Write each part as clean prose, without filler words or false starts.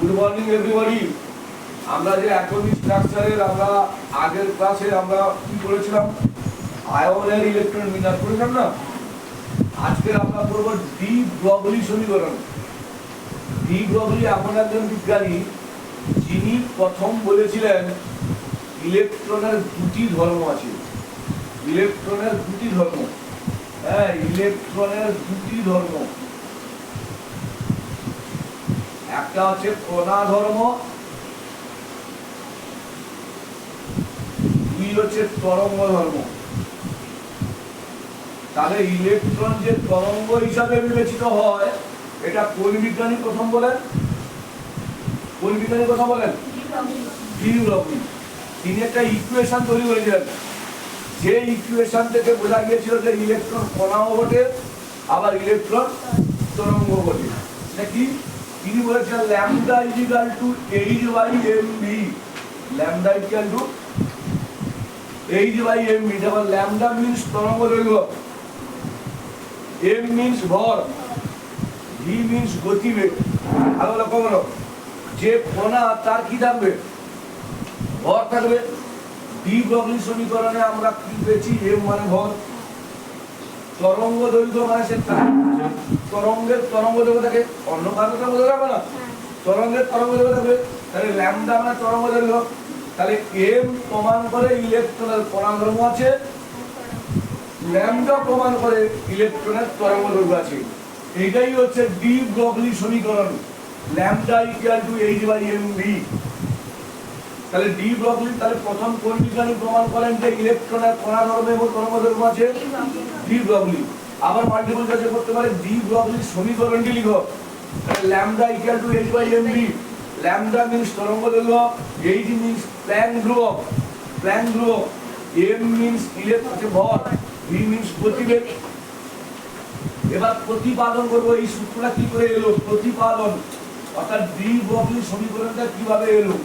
Good morning everybody. আমরা যে atomic স্ট্রাকচারের আমরা আগের ক্লাসে আমরা কি করেছিলাম, আয়নের ইলেকট্রন বিন্যাস করেছিলাম না। আজকে আমরা পড়ব ডি ব্রগলি সমীকরণ। ডি ব্রগলি এমন একজন বিজ্ঞানী যিনি প্রথম বলেছিলেন ইলেকট্রনের দুটি ধর্ম আছে। ইলেকট্রনের দুটি ধর্ম, হ্যাঁ, ইলেকট্রনের দুটি ধর্ম, একটা হচ্ছে কণা ধর্ম, দুই হচ্ছে তরঙ্গ ধর্ম। তাহলে ইলেকট্রন যে তরঙ্গ হিসাবে বিবেচিত হয়, এটা কোন বিজ্ঞানী প্রথম বলেন? কোন বিজ্ঞানী কথা বলেন? De Broglie. তিনি একটা ইকুয়েশন তৈরি করেছিলেন, যে ইকুয়েশন থেকে বোঝা গিয়েছিল যে ইলেকট্রন কণাও ঘটে আবার ইলেকট্রন তরঙ্গ ঘটে। নাকি তিনি বলেছেন lambda equal two h/mv, lambda equal two h/mv। যেমন ল্যামডা মিন্স তরঙ্গ দৈর্ঘ্য, m মিন্স ভর, v মিন্স গতিবেগ। ভালো লক্ষ্য করো, যে কণা তার কি থাকবে? ভর থাকবে। ডি ব্রগলি সমীকরণে আমরা কি পেয়েছি? m মানে ভর, তরঙ্গ দৈর্ঘ্য মানে সে তরঙ্গের তরঙ্গ দৈর্ঘ্য থাকে, অন্য কারণে তরঙ্গ দৈর্ঘ্য হবে না, তরঙ্গের তরঙ্গ দৈর্ঘ্য থাকবে। তাহলে ল্যামডা মানে তরঙ্গ দৈর্ঘ্য। তাহলে m প্রমাণ করে ইলেকট্রনের কণা ধর্ম আছে, ল্যামডা প্রমাণ করে ইলেকট্রনের তরঙ্গ দৈর্ঘ্য আছে। এটাই হচ্ছে ডি ব্রগলি সমীকরণ, ল্যামডা ইকুয়াল টু h/mv। তাহলে ডি ব্রগলি, তাহলে প্রথম কোন বিজ্ঞানী প্রমাণ করেন যে ইলেকট্রনের কণা ধর্ম এবং তরঙ্গ দৈর্ঘ্য আছে? De Broglie. আবার মাল্টিপল চয়েসে করতে পারে, ডি ব্রগলির সমীকরণটি লিখো। তাহলে lambda equal two h/mv, lambda means তরঙ্গ দৈর্ঘ্য, h মিন্স প্ল্যাঙ্ক ধ্রুবক, প্ল্যাঙ্ক ধ্রুবক, m মিন্স ইলেকট্রন ভর, v মিন্স গতিবেগ। এবার প্রতিপাদন করব, এই সূত্রটা কি করে এলো? প্রতিপাদন অর্থাৎ ডি ব্রগলি সমীকরণটা কিভাবে এলো।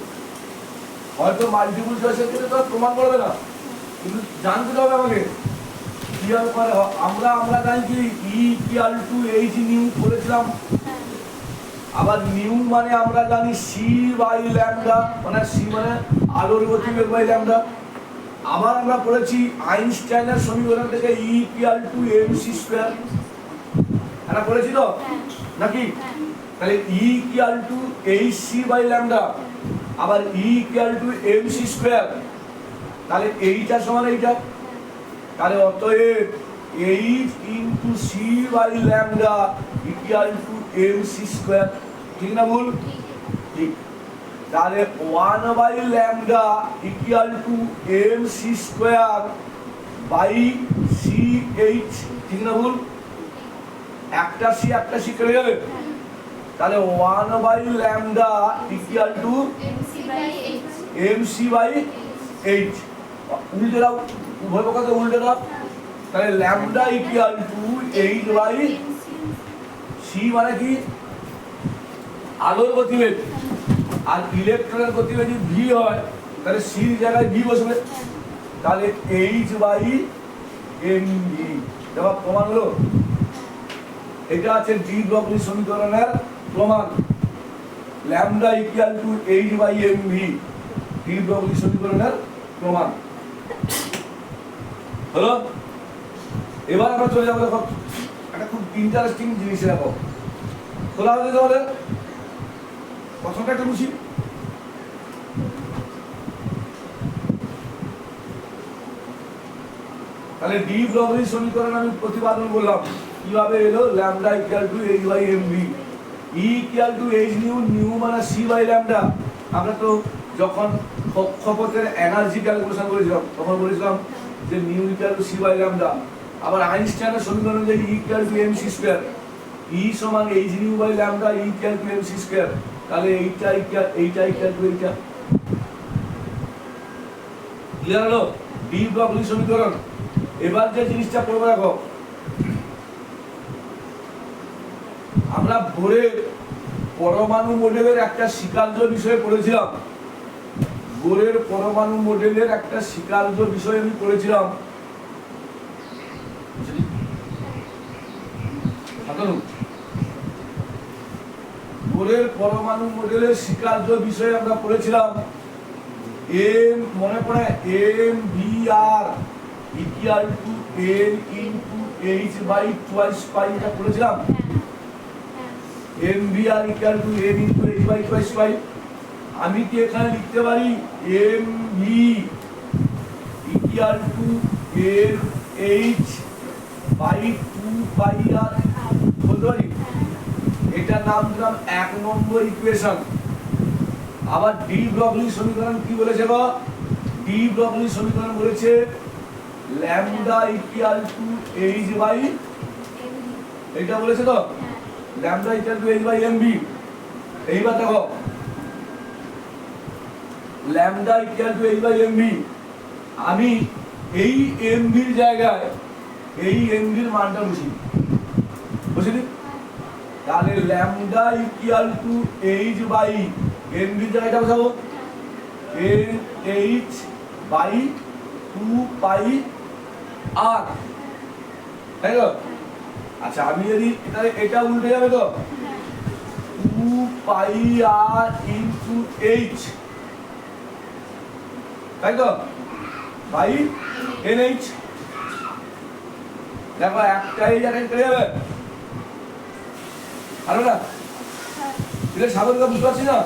হয়তো মাল্টিপল চয়েসের ক্ষেত্রে তো প্রমাণ করবে না, কিন্তু জানতে হবে আমাকে কিভাবে করে। আমরা জানি কি ই ইকুয়াল টু এইচ নিউ করেছিলাম। আবার নিউ মানে আমরা জানি সি বাই ল্যামডা, মানে সি মানে আলোর গতিবেগ বাই ল্যামডা। আবার আমরা পড়েছি আইনস্টাইনের সমীকরণ থেকে E equal to M C square, এটা পড়েছি তো নাকি? তাহলে E equal to H C by lambda, আবার E equal to M C square. তাহলে এইটা সমান এইটা, তাহলে অতএব H into C by lambda equal to M C square. ঠিক না ভুল? ঠিক। তাহলে 1 by lambda equal to M C square by C H. ঠিক না ভুল? একটা সি কেটে যাবে, তাহলে 1 by lambda equal to MC by H. উল্টে দাও, উভয় পক্ষকে উল্টে দাও। তাহলে lambda equal to H by C, মানে কি? আলোর গতিবেগ। আর ইলেকট্রনের গতিবেগ যদি ভি হয়, তাহলে সির জায়গায় ভি বসবে, তাহলে এইচ বাই এম ভি। দেখো প্রমাণ হলো। এটা আছে ডি ব্রগলি সমীকরণের প্রমাণ, lambda equal to H by M V, de Broglie সমীকরণের প্রমাণ হলো। এবার আমরা চলে যাবো, দেখো একটা খুব ইন্টারেস্টিং জিনিস। দেখো খোলা হতে তোমাদের প্রথমটা একটা বুঝি। তাহলে ডি ব্রগলি সমীকরণ আমি প্রতিপাদন বললাম, কিভাবে এলো? Lambda equal to H by M V, E equal to H nu, nu মানে সি বাই ল্যামডা। আমরা তো যখন কক্ষপথের এনার্জি ক্যালকুলেশন করেছিলাম তখন বলেছিলাম যে nu equal to C by lambda. আবার আইনস্টাইনের সমীকরণ যে E equal to M C square, E সমান H nu by lambda, E equal to M C square. তাহলে এইটা ইকুয়াল টু এইটা। ক্লিয়ার হলো ডি ব্রগলি সমীকরণ। এবার যে জিনিসটা পড়বো, দেখো আমরা বোরের পরমাণু মডেলের একটা স্বীকার্য বিষয়ে পড়েছিলাম। বোরের পরমাণু মডেলের একটা স্বীকার্য বিষয় আমি পড়েছিলাম। বোরের পরমাণু মডেলের স্বীকার্য বিষয়ে আমরা পড়েছিলাম এম, মনে পড়ে, M V R equal to N into H by twice pi, এটা পড়েছিলাম। M V R equal to N into H by twice pi. আমি কি এখানে লিখতে পারি M V equal to N H by two pi R, বলতে পারি? এটার নাম দিলাম 1 নম্বর ইকুয়েশন। আবার ডি ব্রগলি সমীকরণ কি বলেছে গো? ডি ব্রগলি সমীকরণ বলেছে lambda equal to H by, এটা বলেছে তো, lambda equal to H by MV. এইবার দেখো lambda equal to H by MV, আমি এই এমবির জায়গায় এই এমবির মানটা বসি, বুঝলি? তাহলে lambda equal to H by এমবির জায়গাটা বসাবো N H by 2 pi R, তাই তো? আচ্ছা আমি যদি এটা উল্টে যাবে তো 2 পাই আর ইনটু এইচ, তাই তো, বাই এনএইচ। দেখো একটা এই জায়গায় চলে যাবে, আরো না এটা স্বাভাবিক, বুঝতে পারছি না?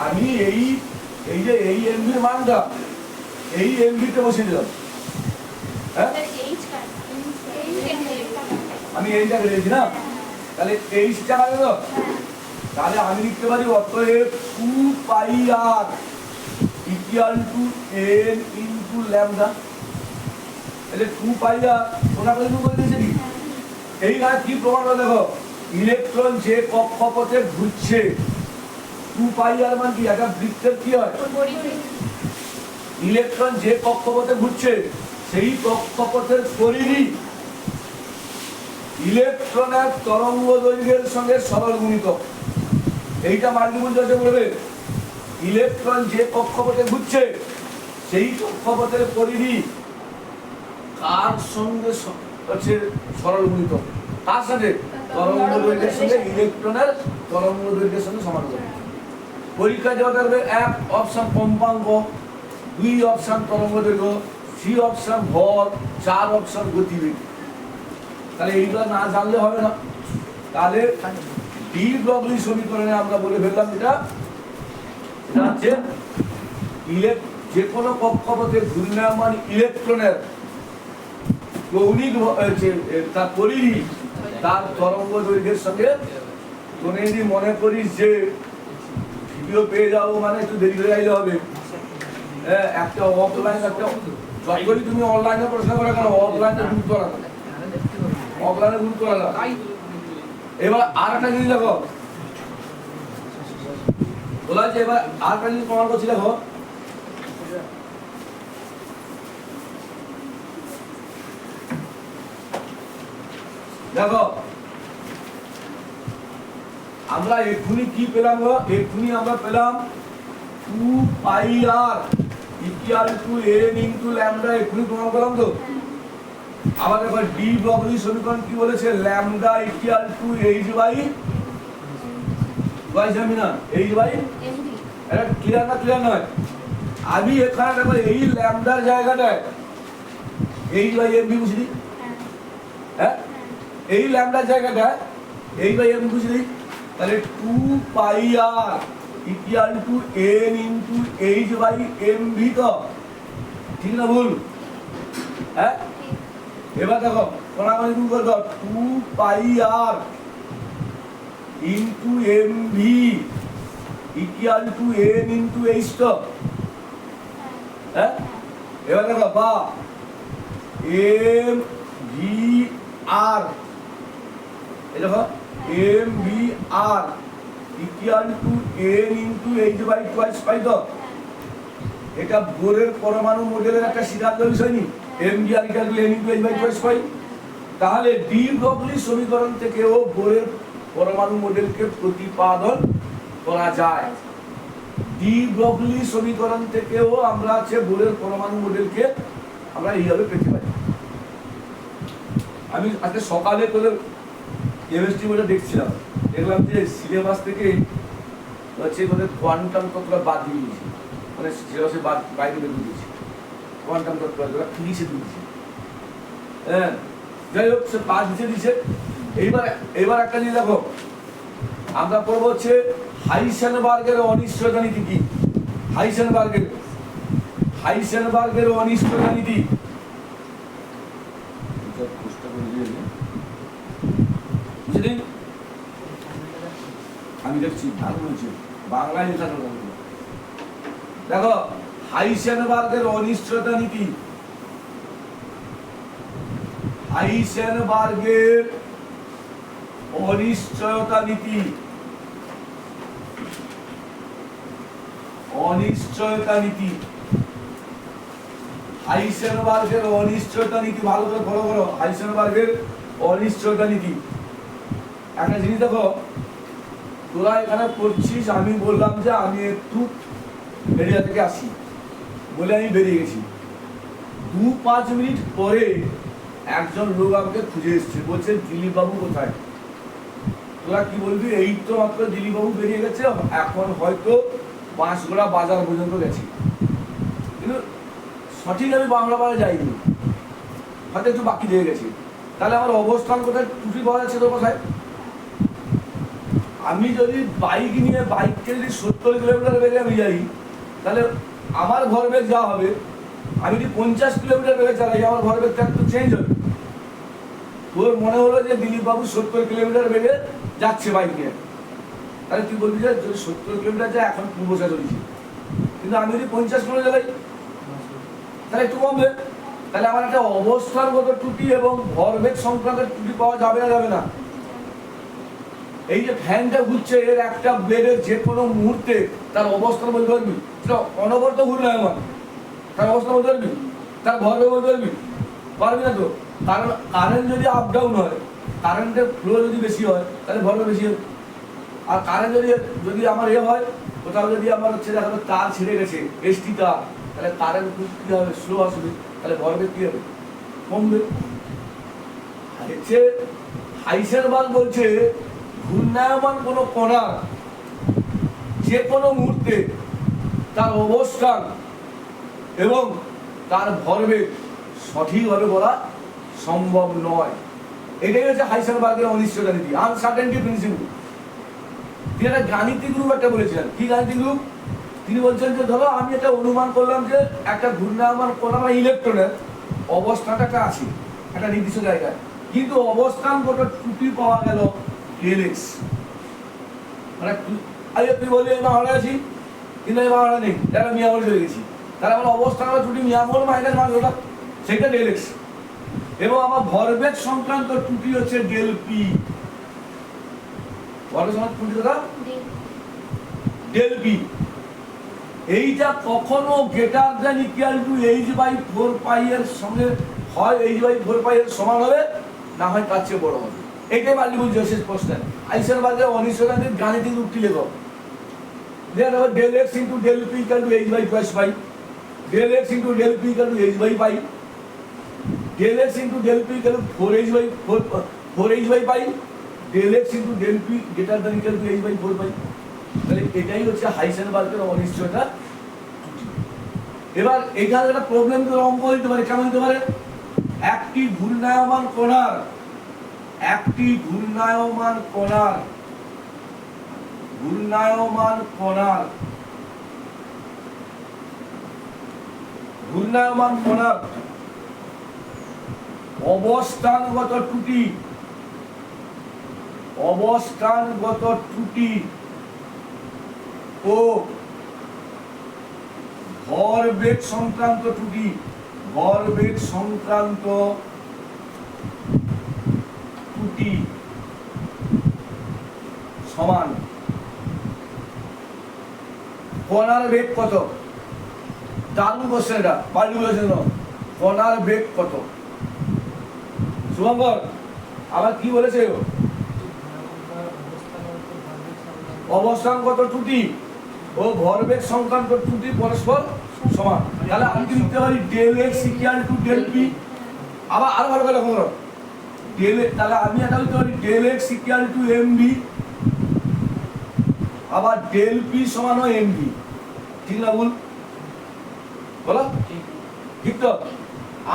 আমি এই যে এই এমবির মানটা এই এমবিতে বসিয়ে দিলাম, হ্যাঁ আমি এইটা বেরিয়েছি না, তাহলে এইচটা হবে তো, তাহলে আমি লিখতে পারি অতএব 2 pi R equal to N into lambda. তাহলে 2 পাই আর ওটা করে দিয়েছে কি? এই না কি প্রমাণ হলো দেখো, ইলেকট্রন যে কক্ষপথে ঘুরছে 2 পাই আর মানে কি? একটা বৃত্তের কি হয়? ইলেকট্রন যে কক্ষপথে ঘুরছে সেই কক্ষপথের পরিধি ইলেকট্রনের তরঙ্গ দৈর্ঘ্যের সঙ্গে সরল গুণিতক। এইটা মাল্টিপল চয়েসে বলবে, ইলেকট্রন যে কক্ষপথে ঘুরছে সেই কক্ষপথের পরিধি কার সঙ্গে হচ্ছে সরল গুণিতক? কার সাথে? তরঙ্গ দৈর্ঘ্যের সঙ্গে ইলেকট্রনের তরঙ্গ দৈর্ঘ্যের সঙ্গে সমানুপাতিক। পরীক্ষা দেওয়া থাকবে 1 অপশন কম্পাঙ্ক, 2 অপশন তরঙ্গ দৈর্ঘ্য, 3 অপশন ভর, 4 অপশন গতিবেগ। তাহলে এইগুলো না জানলে হবে না। তাহলে ডি ব্রগলি সমীকরণে আমরা বলে ফেললাম এটা হচ্ছে যে কোনো কক্ষপথে ঘূর্ণায়মান ইলেকট্রনের কৌণিক তার পরিধি তার তরঙ্গ দৈর্ঘ্যের সঙ্গে। তুমি যদি মনে করিস যে ভিডিও পেয়ে যাবো মানে একটু দেরি হয়ে যাইলে হবে, একটা অফলাইন একটা যতই তুমি অনলাইনে পড়াশোনা করে কেন অফলাইনে গুরুত্ব রাখো, অফলাইনে গুরুত্ব রাখো। এবার আর একটা জিনিস দেখো, বলা হচ্ছে এবার আর একটা জিনিস প্রমাণ করছি দেখো, দেখো আমরা এক্ষুনি কি পেলাম গো? এক্ষুনি আমরা পেলাম 2 pi R equal to n into lambda, এক্ষুনি প্রমাণ করলাম তো। আবার দেখো ডি ব্রগলি সমীকরণ কি বলেছে? Lambda equal to H by জানি না এইচ বাই, এটা ক্লিয়ার না? ক্লিয়ার নয়? আমি এখানে দেখো এই ল্যামডার জায়গাটায় এইচ বাই এমবি বুঝলি, হ্যাঁ এই ল্যামডার জায়গাটায় এইচ বাই এমবি বুঝলি। তাহলে 2 pi R equal to n into H by M B, তো ঠিক না ভুল? হ্যাঁ এবার দেখো কোনাকুনি গুণ করে দাও, 2 pi R into M V equal to n into H, তো হ্যাঁ এবার দেখো বা এম ভি আর, এই দেখো M V R equal to n into H by twice pi, তো এটা বোরের পরমাণু মডেলের একটা সিদ্ধান্ত বিষয় নি, M V R equal to n into H by twice pi. তাহলে ডি ব্রগলি সমীকরণ থেকেও বোরের পরমাণু মডেলকে প্রতিপাদন করা যায়। ডি ব্রগলি সমীকরণ থেকেও আমরা আছে বোরের পরমাণু মডেলকে আমরা এইভাবে পেতে পারি। আমি আজকে সকালে তোদের কেমিস্ট্রি বইটা দেখছিলাম, দেখলাম যে সিলেবাস থেকে হচ্ছে ওদের কোয়ান্টাম তত্ত্বটা বাদ দিয়ে দিয়েছে, মানে সিলেবাসে বাইরে বের করে দিয়েছে কোয়ান্টাম তত্ত্ব, ওরা ফিরিয়ে দিয়েছে। হ্যাঁ, যাই হোক, সে বাদ দিয়েছে। এইবার একটা জিনিস দেখো, আমরা পড়বো হচ্ছে হাইসেনবার্গের অনিশ্চয়তা নীতি কি। হাইসেনবার্গের অনিশ্চয়তা নীতি বুঝলেন? আমি দেখছি ভালো বলছি, বাংলায় লেখা দেখো, হাইসেনবার্গের অনিশ্চয়তা নীতি, হাইসেনবার্গের অনিশ্চয়তা নীতি, অনিশ্চয়তা নীতি, হাইসেনবার্গের অনিশ্চয়তা নীতি, ভালো করে ফলো করো। হাইসেনবার্গের অনিশ্চয়তা নীতি, একটা জিনিস দেখো, তোরা এখানে পড়ছিস, আমি বললাম যে আমি একটু এরিয়া থেকে আসি বলে আমি বেরিয়ে গেছি। 2-5 মিনিট পরে একজন লোক আমাকে খুঁজে এসছে, বলছে দিলীপ বাবু কোথায়? তোরা কি বলবি? এই তো মাত্র দিলীপ বাবু বেরিয়ে গেছে, এখন হয়তো বাঁশগোড়া বাজার পর্যন্ত গেছি, কিন্তু সঠিক আমি বাংলা বাজারে যাইনি, হয়তো একটু বাকি দিয়ে গেছি। তাহলে আমার অবস্থান কোথায় টুটি পাওয়া যাচ্ছে তোর কোথায়? আমি যদি বাইক নিয়ে বাইককে যদি 70 কিলোমিটার বেগে আমি যাই, তাহলে আমার ভরবেগ যা হবে, আমি যদি 50 কিলোমিটার বেগে চালাই, আমার ভরবেগটা একটু চেঞ্জ হবে। তোর মনে হলো যে দিলীপ বাবু 70 কিলোমিটার বেগে যাচ্ছে বাইক নিয়ে, তাহলে তুই বলবি যে যদি 70 কিলোমিটার যায় এখন পূর্বশা চলেছি, কিন্তু আমি যদি 50 কিলোমিটার চালাই তাহলে একটু কমবে। তাহলে আমার একটা অবস্থানগত ত্রুটি এবং ভরবেগ সংক্রান্ত ত্রুটি পাওয়া যাবে না, যাবে না? এই যে ফ্যানটা ঘুরছে, এর একটা ব্লেডের যে কোনো মুহূর্তে তার অবস্থান বলতে পারবি? সেটা অনবরত ঘূর্ণায়মান, তার অবস্থান বলতে পারবি? তার ভরবেগ বলতে পারবি? পারবি না তো। কারণ কারেন্ট যদি আপ ডাউন হয়, কারেন্টের ফ্লো যদি বেশি হয়, তাহলে ভরবেগ বেশি হবে। আর কারেন্ট যদি আমার হয়, কোথাও যদি আমার হচ্ছে দেখা তার ছিঁড়ে গেছে, এসটি তার, তাহলে কারেন্ট কী হবে? স্লো আসবে, তাহলে ভরবেগ কী হবে? কমবে। হচ্ছে হাইসেনবার্গ বলছে ঘূর্ণায়মান কোনো কণা যে কোনো মুহূর্তে তার অবস্থান এবং তার ভরবেগ সঠিকভাবে বলা সম্ভব নয়। এটাই হচ্ছে হাইসেনবার্গের অনিশ্চয়তা নীতি, আনসার্টেনটি প্রিন্সিপল। তিনি একটা গাণিতিক রূপ একটা বলেছিলেন। কি গাণিতিক রূপ? তিনি বলছেন যে ধরো আমি একটা অনুমান করলাম যে একটা ঘূর্ণায়মান কণা বা ইলেকট্রনের অবস্থানটা একটা আছে একটা নির্দিষ্ট জায়গায়, কিন্তু অবস্থানগত ত্রুটি পাওয়া গেল Dx, মানে তুই বললি আমি বাংলা আছি কিন্তু আমি বাংলা নেই, তাহলে মিয়ামল চলে গেছি, তাহলে আমার অবস্থানগত ত্রুটি মিয়ামল মাইনাস মান ওটা, সেটা Δx। এবং আমার ভরবেগ সংক্রান্ত ত্রুটি হচ্ছে Δp। ভরবেগ সংক্রান্ত ত্রুটি কথা Δp। এইটা কখনো greater than equal two h/4π এর সঙ্গে হয়, h/4π এর সমান হবে, না হয় তার চেয়ে বড় হবে। এটাই মাল্টিপল শেষ প্রশ্ন। হাইসেনবার্গের অনিশ্চয়তা নীতির গাণিতিক রূপটি লেখো। দেন হবে Δx * Δp = h/2π, Δx * Δp = h/π, Δx * Δp = 4h/π, Δx * Δp greater than equal to h/4π। তাহলে এটাই হচ্ছে হাইসেনবার্গের অনিশ্চয়তা ত্রুটি। এবার এখানে একটা প্রবলেম তো অঙ্ক হতে পারে, কেমন হতে পারে? একটি ঘূর্ণায়মান কণার অবস্থানগত ত্রুটি ও ভরবেগ সংক্রান্ত ত্রুটি সমান। কণার বেগ কত? দারুণ কোশ্চেন এটা, পাল্টি বলেছেন। কণার বেগ কত? শুভঙ্কর আবার কি বলেছে? অবস্থানগত ত্রুটি ও ভরবেগ সংক্রান্ত ত্রুটি পরস্পর সমান। তাহলে আমি কি লিখতে পারি Δx = Δp। আবার আরো ভালো করে লক্ষ্য করো, তাহলে আমি এটা লিখতে পারি Δx = mv আবার ডেল পি সমান হয় এমভি, ঠিক না ভুল বলো? ঠিক তো?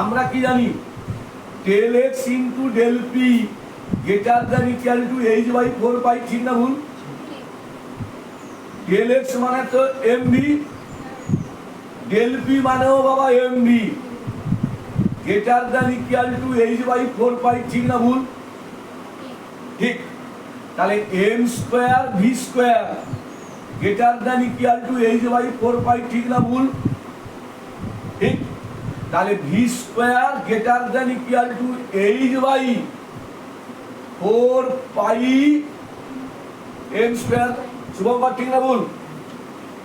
আমরা কি জানি del x into del p greater than equal to H by 4 pi, ঠিক না ভুল? ডেল এক্স মানে তো এমভি, ডেল পি মানেও বাবা MV, greater than equal to H by 4 pi, ঠিক না ভুল? ঠিক। তাহলে M square V square greater than equal to H by 4 pi, ঠিক না ভুল? ঠিক। তাহলে V square greater than equal to H by 4 pi M square, Shubhankar ঠিক না ভুল?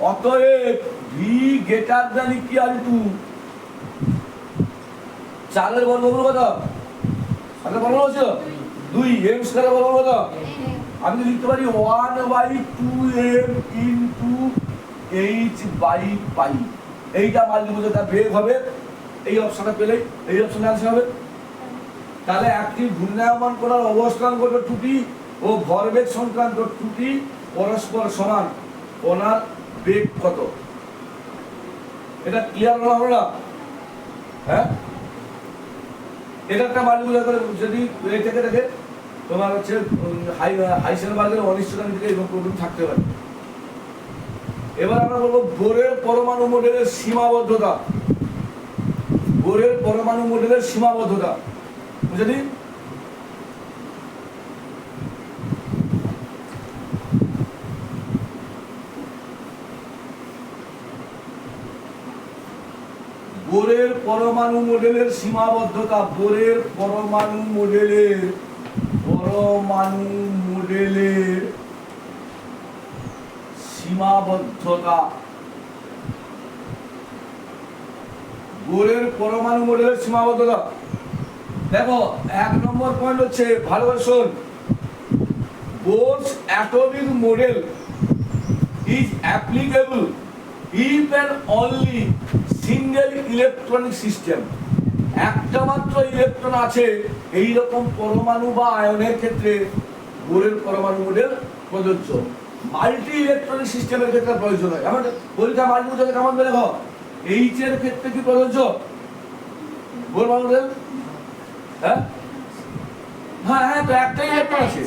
অতএব V greater than equal to 4 এর বর্গমূল কত? আগে বর্গমূল ছিল 2, এম স্কয়ার বর্গমূল কত? আমি লিখতে পারি 1/2m into h by pi. এইটা মাল্টিপ্লিকেশন বেগ হবে, এই অপশনটা পেলে এই অপশনে আনসার হবে। তাহলে একটি ঘূর্ণায়মান করার অবস্থানগত ত্রুটি ও ভরবেগ সংক্রান্ত ত্রুটি পরস্পর সমান, ওনার বেগ কত? এটা ক্লিয়ার হলো না? হ্যাঁ, এটা একটা মাল্টিপ্লিকেশন যদি এই থেকে দেখে তোমার হচ্ছে হাইসেনবার্গের অনিশ্চয়তা নীতিতে এরকম প্রবলেম থাকতে পারে। এবার আমরা বলবো বোরের পরমাণু মডেলের সীমাবদ্ধতা। বোরের পরমাণু মডেলের সীমাবদ্ধতা বুঝে দিই। বোরের পরমাণু মডেলের সীমাবদ্ধতা, বোরের পরমাণু মডেলের সীমাবদ্ধতা, বোরের পরমাণু মডেলের সীমাবদ্ধতা। দেখো 1 নম্বর পয়েন্ট হচ্ছে, ভালো করে শোন, Bohr's atomic model is applicable if and only single electronic system, একটা মাত্র ইলেকট্রন আছে এই রকম পরমাণু বা আয়নের ক্ষেত্রে বোরের পরমাণু মডেল প্রযোজ্য। মাল্টি ইলেকট্রনিক সিস্টেমের ক্ষেত্রে প্রযোজ্য নয়। আমরা পরীক্ষা মাল্টিপল কেমন বের হবে, এইচ এর ক্ষেত্রে কি প্রযোজ্য বোর মডেল? হ্যাঁ হ্যাঁ হ্যাঁ, তো একটাই ইলেকট্রন আছে।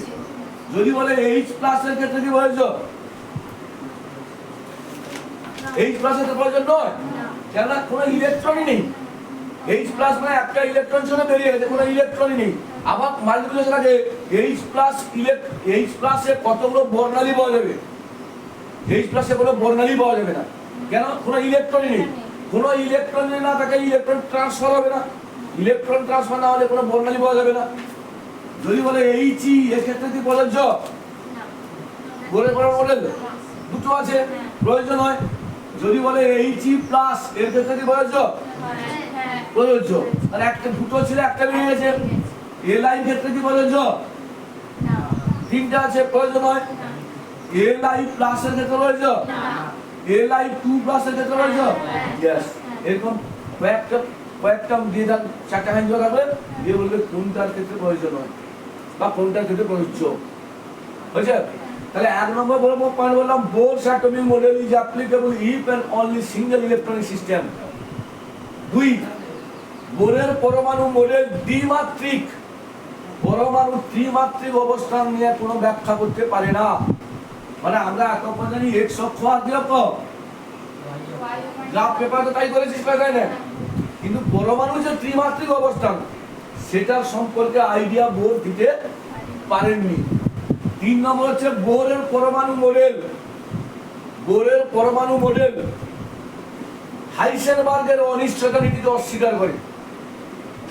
যদি বলে এইচ প্লাস এর ক্ষেত্রে কি প্রযোজ্য? এইচ প্লাস এর প্রয়োজন নয়, কেন? কোনো ইলেকট্রনই নেই। এইচ প্লাস মানে একটা ইলেকট্রন ছিল বেরিয়ে গেছে, কোনো ইলেকট্রনই নেই। আবার মাল্টিপ্লিকেশন আছে এইচ প্লাস এ কতগুলো বর্ণালী পাওয়া যাবে? এইচ প্লাস এ কোনো বর্ণালী পাওয়া যাবে না, কেন? কোনো ইলেকট্রনই নেই। কোনো ইলেকট্রন না থাকে ইলেকট্রন ট্রান্সফার হবে না, ইলেকট্রন ট্রান্সফার না হলে কোনো বর্ণালী পাওয়া যাবে না। যদি বলে এইচই, এর ক্ষেত্রে কি প্রযোজ্য? বলে কোনো মডেল দুটো আছে, প্রয়োজন হয়। যদি বলে এইচই প্লাস, এর ক্ষেত্রে কি প্রযোজ্য? প্রযোজ্য। আর একটা দুটো ছিল, একটা বেরিয়ে গেছে। এলআই ক্ষেত্রে কি প্রযোজ্য? তিনটা আছে, প্রয়োজন হয়। এলআই প্লাস এর ক্ষেত্রে প্রযোজ্য? এলআই 2 প্লাস এর ক্ষেত্রে প্রযোজ্য? यस। এরকম কয়েকটা দিয়ে দেন, চারটা হ্যান্ড জোড়া করে দিয়ে বলবে কোনটার ক্ষেত্রে প্রয়োজন হয় বা কোনটার ক্ষেত্রে প্রযোজ্য হয়েছে। তাহলে 1 নম্বর পয়েন্ট বললাম, Bohr's atomic model is applicable if and only single electronic system। 2, বোরের পরমাণু মডেল দ্বিমাত্রিক, পরমাণু ত্রিমাত্রিক অবস্থান নিয়ে কোনো ব্যাখ্যা করতে পারে না। মানে আমরা এতক্ষণ জানি এক্স অক্ষ আর কি অক্ষ, গ্রাফ পেপার তো তাই করেছিস, তাই না? কিন্তু পরমাণু যে ত্রিমাত্রিক অবস্থান সেটার সম্পর্কে আইডিয়া বোর দিতে পারেননি। 3 নম্বর হচ্ছে বোরের পরমাণু মডেল, বোরের পরমাণু মডেল হাইসেনবার্গের অনিশ্চয়তা নীতিকে অস্বীকার করে।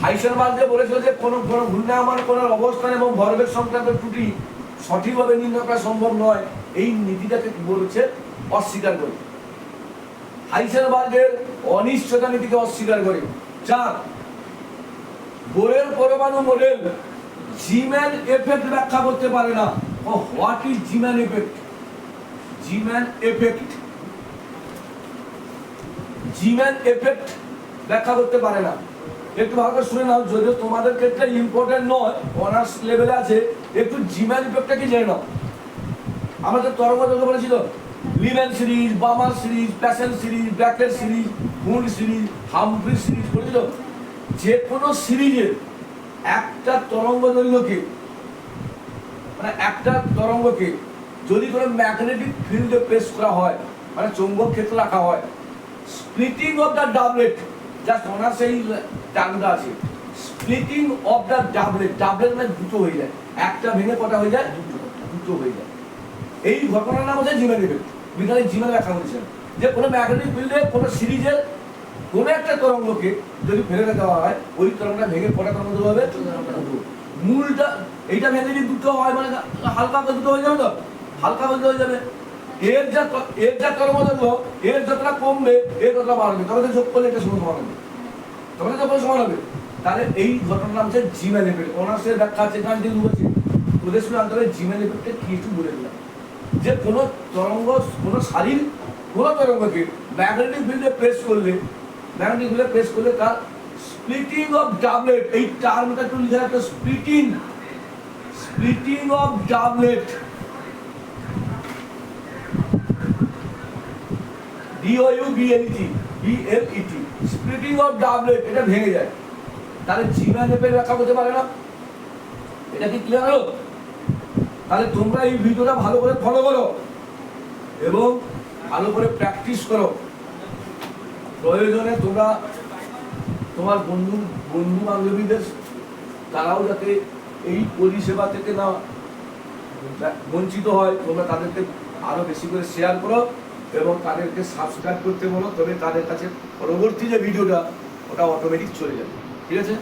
হাইসেনবার্গ বলেছিল যে কোনো ঘূর্ণায়মান করার অবস্থান এবং ভরবেগ সংক্রান্ত ত্রুটি সঠিকভাবে নির্ণয় করা সম্ভব নয়, এই নীতিটাকে বলেছে অস্বীকার করে। হাইসেনবার্গের অনিশ্চয়তা নীতিকে অস্বীকার করে। 4, বোরের পরমাণু মডেল জিম্যান এফেক্ট ব্যাখ্যা করতে পারে না। ও what is Zeeman effect? Zeeman effect, Zeeman effect ব্যাখ্যা করতে পারে না। একটু ভালো করে শুনে নাও, যদিও তোমাদের ক্ষেত্রে ইম্পর্টেন্ট নয়, অনার্স লেভেলে আছে, একটু জিম্যান এফেক্টটা কি জেনে নাও। আমাদের তরঙ্গ দৈর্ঘ্য বলেছিল Lyman series, Balmer series, Paschen series, Brackett series, Pfund series, Humphreys series বলেছিল। যে কোনো সিরিজের একটা তরঙ্গ দৈর্ঘ্যকে মানে একটা তরঙ্গকে যদি কোনো ম্যাগনেটিক ফিল্ডে প্রেস করা হয়, মানে চৌম্বক ক্ষেত্রে রাখা হয়, স্প্লিটিং অফ দ্য ডাবলেট, জাস্ট ওনার সেই টার্মটা আছে, স্প্লিটিং অফ দ্য ডাবলেট, ডাবলেট মানে দুটো হয়ে যায়, একটা ভেঙে কটা হয়ে যায়, দুটো হয়ে যায়। এই ঘটনার নাম হচ্ছে জিমেন ইফেক্ট। বিজ্ঞানী জিমেন ব্যাখ্যা করেছেন যে কোনো ম্যাগনেটিক ফিল্ডে কোনো সিরিজের কোনো একটা তরঙ্গকে যদি ফেলে দেওয়া হয়, ওই তরঙ্গটা ভেঙে কটা তরঙ্গ দেওয়া হবে, মূলটা এইটা ভেঙে যদি দুটো হয় মানে হালকা দুটো হয়ে যাবে, তো হালকা হয়ে যাবে। এর যা তরঙ্গ দৈর্ঘ্য এর যতটা কমবে এর ততটা বাড়বে, তবে যোগ করলে এটা সমান হবে, তবে যোগ করলে সমান হবে। তাহলে এই ঘটনার নাম হচ্ছে জিমেন ইফেক্ট। অনার্সের ব্যাখ্যা আছে, এখানে যে বলেছি তোদের শুনে আনতে হবে জিমেন ইফেক্টের কি একটু বলে দিলাম, যে কোনো তরঙ্গ কোনো শারীর কোনো তরঙ্গকে ম্যাগনেটিক ফিল্ডে প্রেস করলে তার স্প্লিটিং অফ ডাবলেট, এই টার্মটা একটু লিখে রাখতে, splitting of doublet, DOUBLET, splitting of doublet, এটা ভেঙে যায়। তাহলে জিমেন ইফেক্ট ব্যাখ্যা করতে পারে না। এটা কি ক্লিয়ার হলো? তাহলে তোমরা এই ভিডিওটা ভালো করে ফলো করো এবং ভালো করে প্র্যাকটিস করো। প্রয়োজনে তোমরা তোমার বন্ধু বান্ধবীদের তারাও যাতে এই পরিষেবা থেকে না বঞ্চিত হয়, তোমরা তাদেরকে আরো বেশি করে শেয়ার করো এবং তাদেরকে সাবস্ক্রাইব করতে বলো, তবে তাদের কাছে পরবর্তী যে ভিডিওটা ওটা অটোমেটিক চলে যাবে। ঠিক আছে?